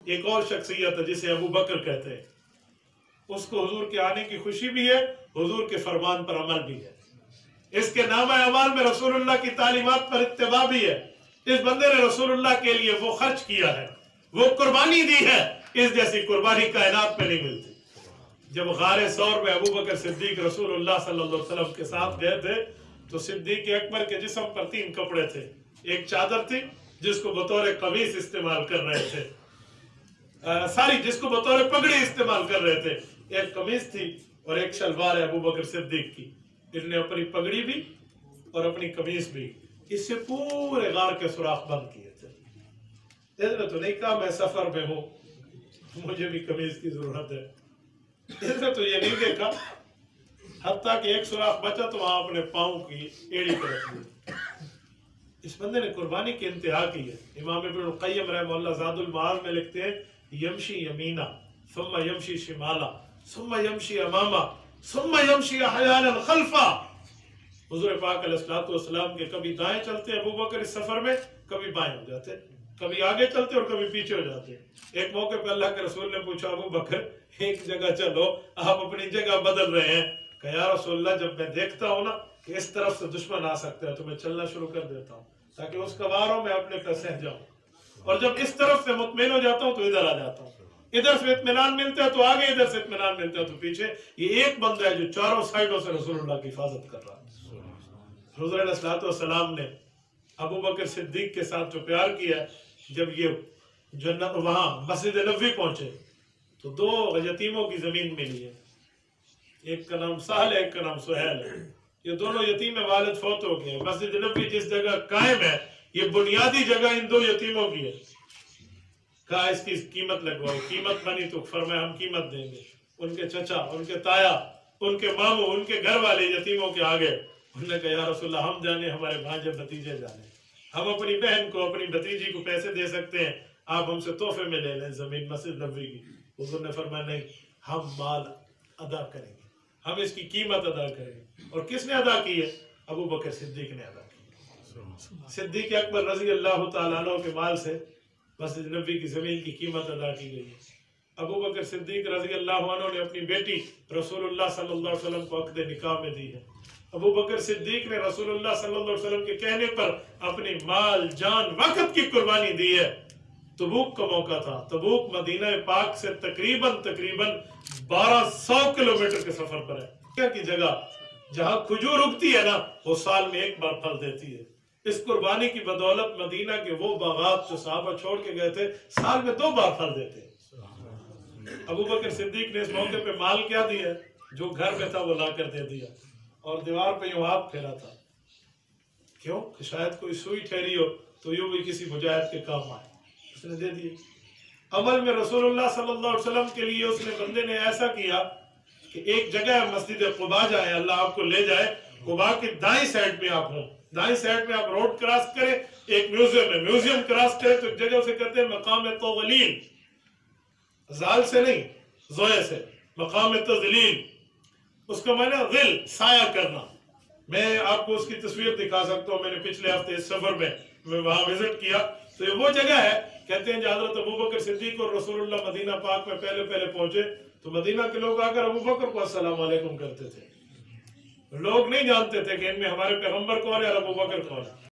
ایک اور شخصیت ہے جسے ابو بکر کہتے ہیں، اس کو حضور کے آنے کی خوشی بھی ہے، حضور کے فرمان پر عمل بھی ہے، اس کے نامہ اعمال میں رسول اللہ کی تعلیمات پر اتباع بھی ہے، اس بندے نے رسول اللہ کے لیے وہ خرچ کیا ہے، وہ قربانی دی ہے، اس جیسی قربانی کائنات میں نہیں ملتی۔ جب غار ثور میں ابو بکر صدیق رسول اللہ صلی اللہ علیہ وسلم کے ساتھ گئے تھے تو صدیق اکبر کے جسم پر 3 کپڑے تھے، ایک چادر تھی جس کو بطور قمیص استعمال کر رہے تھے، جس کو بطور پگڑی استعمال کر رہے تھے، ایک قمیص تھی اور ایک شلوار ہے ابو بکر صدیق کی، انہوں نے اپنی پگڑی بھی اور اپنی قمیص بھی اس سے پورے غار کے سوراخ بند کیے تھے۔ اس نے تو نہیں کہا میں سفر میں ہوں مجھے بھی قمیص کی ضرورت ہے، اس نے تو یہ نہیں دیکھا، حتیٰ کہ ایک سوراخ بچا تو وہاں اپنے پاؤں کی ایڑی پر رکھ دی۔ اس بندے نے قربانی کی انتہا کی ہے۔ امام ابن القیم رحمہ اللہ زاد المعاد میں لکھتے ہیں یمشی یمینا ثم یمشی شمالا ثم یمشی اماما ثم یمشی احیانا خلفا۔ حضور پاک علیہ السلام کے کبھی دائیں چلتے ابو بکر اس سفر میں، کبھی بائیں ہو جاتے، کبھی آگے چلتے اور کبھی پیچھے ہو جاتے۔ ایک موقع پہ اللہ کے رسول نے پوچھا ابو بکر ایک جگہ چلو، آپ اپنی جگہ بدل رہے ہیں، کہ یا رسول اللہ جب میں دیکھتا ہوں نا کہ اس طرف سے دشمن آ سکتا ہے تو میں چلنا شروع کر دیتا ہوں تاکہ اس کواروں میں اپنے پہ سہ جاؤں، اور جب اس طرف سے مطمئن ہو جاتا ہوں تو ادھر آ جاتا ہوں، ادھر سے اطمینان ملتا ہے تو آگے، ادھر سے اطمینان ملتا ہے تو پیچھے۔ یہ ایک بندہ ہے جو چاروں سائڈوں سے رسول اللہ کی حفاظت کر رہا ہے۔ حضور علیہ السلام نے ابو بکر صدیق کے ساتھ جو پیار کیا، جب یہ جنت وہاں مسجد نبوی پہنچے تو 2 یتیموں کی زمین ملی ہے، ایک کا نام سہل ہے، ایک کا نام سہیل ہے، یہ دونوں یتیم والد فوت ہو گئے۔ مسجد نبوی جس جگہ قائم ہے یہ بنیادی جگہ ان 2 یتیموں کی ہے، کہا اس کی قیمت لگواؤ، قیمت بنی تو فرمایا ہم قیمت دیں گے۔ ان کے چچا، ان کے تایا، ان کے ماموں، ان کے گھر والے یتیموں کے آگے انہوں نے کہا یا رسول اللہ ہم جانے، ہمارے بھانجے بھتیجے جانے، ہم اپنی بہن کو، اپنی بھتیجی کو پیسے دے سکتے ہیں، آپ ہم سے تحفے میں لے لیں زمین مسجد نبوی کی۔ حضور نے فرمایا نہیں، ہم مال ادا کریں گے، ہم اس کی قیمت ادا کریں گے۔ اور کس نے ادا کی ہے؟ ابو بکر صدیق نے ادا کی۔ صدیق اکبر رضی اللہ تعالیٰ عنہ کے مال سے مسجد نبوی کی زمین کی قیمت ادا کی گئی ہے۔ ابو بکر صدیق رضی اللہ عنہ نے اپنی بیٹی رسول اللہ صلی اللہ علیہ وسلم کو عقد نکاح میں دی ہے۔ ابو بکر صدیق نے رسول اللہ صلی اللہ علیہ وسلم کے کہنے پر اپنی مال، جان، وقت کی قربانی دی ہے۔ تبوک کا موقع تھا، تبوک مدینہ پاک سے تقریباً 1200 کلومیٹر کے سفر پر ہے۔ کیا کی جگہ جہاں کھجور اگتی ہے نا وہ سال میں 1 بار پھل دیتی ہے۔ اس قربانی کی بدولت مدینہ کے وہ باغات جو صحابہ چھوڑ کے گئے تھے سال میں 2 بار پھل دیتے ہیں۔ ابو بکر صدیق نے اس موقع پہ مال کیا دیا؟ جو گھر میں تھا وہ لا کر دے دیا، اور دیوار پہ یوں ہاتھ پھیرا تھا، کیوں کہ شاید کوئی سوئی ٹھہری ہو تو یوں بھی کسی مجاہد کے کام آئے، اس نے دے دی۔ عمل میں رسول اللہ صلی اللہ علیہ وسلم کے لیے اس نے بندے نے ایسا کیا کہ ایک جگہ ہے مسجد قباء جائیں، اللہ آپ کو لے جائے، قباء کی دائیں سائڈ میں آپ ہوں، دائیں سائڈ میں آپ روڈ کراس کریں، ایک میوزیم ہے، میوزیم کراس کریں تو ایک جگہ اسے کہتے ہیں مقام تغلیل، زال سے نہیں زوئے سے، مقام تغلیل، اس کا معنی ظل، سایہ کرنا۔ میں آپ کو اس کی تصویر دکھا سکتا ہوں، میں نے پچھلے ہفتے اس سفر میں وہاں وزٹ کیا تو یہ وہ جگہ ہے، کہتے ہیں جہاں حضرت ابو بکر صدیق اور رسول اللہ مدینہ پاک میں پہلے پہنچے تو مدینہ کے لوگ آ کر ابو بکر کو السلام علیکم کرتے تھے، لوگ نہیں جانتے تھے کہ ان میں ہمارے پیغمبر کون ہے اور ابو بکر کون ہے۔